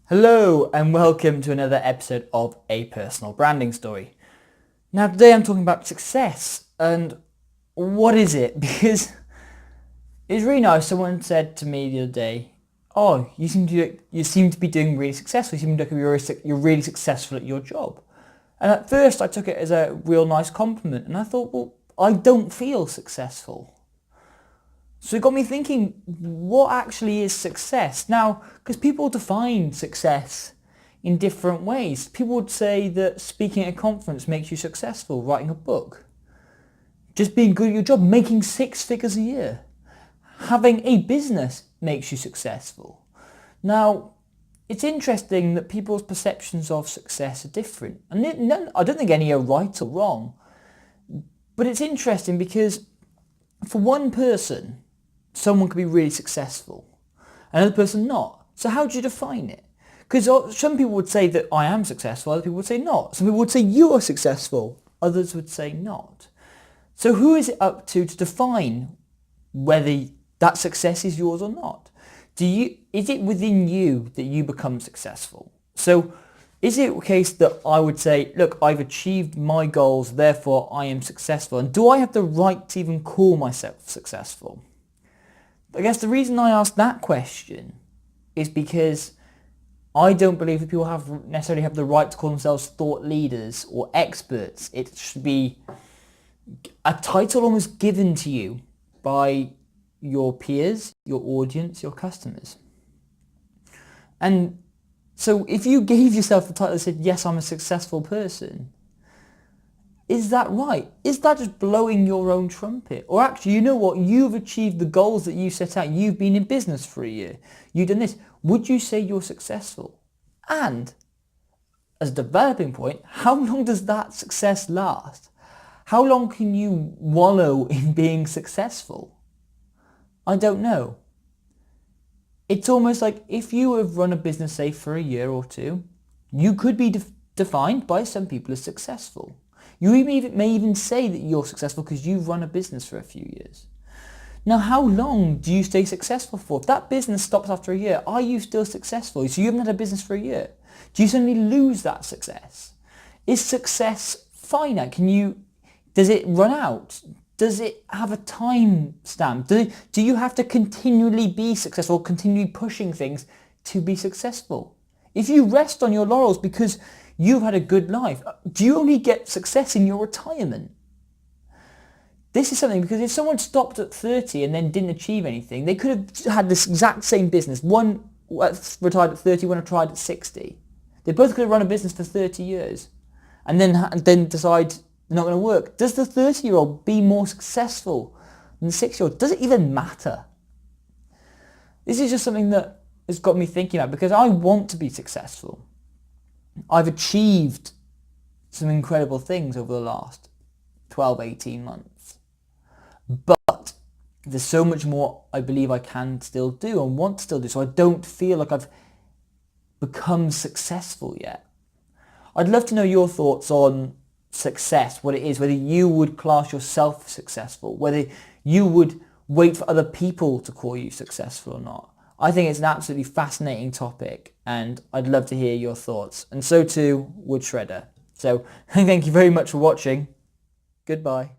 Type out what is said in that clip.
Hello and welcome to another episode of A Personal Branding Story. Now today I'm talking about success and what is it? Because it's really nice. Someone said to me the other day, "Oh, you seem to be doing really successful. You seem like you're really successful at your job." And at first I took it as a real nice compliment, and I thought, well, I don't feel successful. So it got me thinking, what actually is success? Now, because people define success in different ways. People would say that speaking at a conference makes you successful, writing a book, just being good at your job, making 6 figures a year, having a business makes you successful. Now, it's interesting that people's perceptions of success are different. And I don't think any are right or wrong, but it's interesting because for one person, someone could be really successful, another person not. So how do you define it? Because some people would say that I am successful, other people would say not. Some people would say you are successful, others would say not. So who is it up to define whether that success is yours or not? Is it within you that you become successful? So is it a case that I would say, look, I've achieved my goals, therefore I am successful? And do I have the right to even call myself successful? I guess the reason I ask that question is because I don't believe that people necessarily have the right to call themselves thought leaders or experts. It should be a title almost given to you by your peers, your audience, your customers. And so if you gave yourself the title that said, yes, I'm a successful person, is that right? Is that just blowing your own trumpet? Or actually, you know what? You've achieved the goals that you set out. You've been in business for a year. You've done this. Would you say you're successful? And as a developing point, how long does that success last? How long can you wallow in being successful? I don't know. It's almost like if you have run a business, say, for a year or two, you could be defined by some people as successful. You may even say that you're successful because you've run a business for a few years. Now, how long do you stay successful for? If that business stops after a year, are you still successful? So you haven't had a business for a year. Do you suddenly lose that success? Is success finite? Does it run out? Does it have a time stamp? Do you have to continually be successful, continually pushing things to be successful? If you rest on your laurels because you've had a good life, do you only get success in your retirement? This is something, because if someone stopped at 30 and then didn't achieve anything, they could have had this exact same business. One retired at 30, one retired at 60. They both could have run a business for 30 years and then decide they're not going to work. Does the 30-year-old be more successful than the 60-year-old? Does it even matter? This is just something that has got me thinking about, because I want to be successful. I've achieved some incredible things over the last 12, 18 months. But there's so much more I believe I can still do and want to still do. So I don't feel like I've become successful yet. I'd love to know your thoughts on success, what it is, whether you would class yourself successful, whether you would wait for other people to call you successful or not. I think it's an absolutely fascinating topic, and I'd love to hear your thoughts. And so too would Shredder. So thank you very much for watching. Goodbye.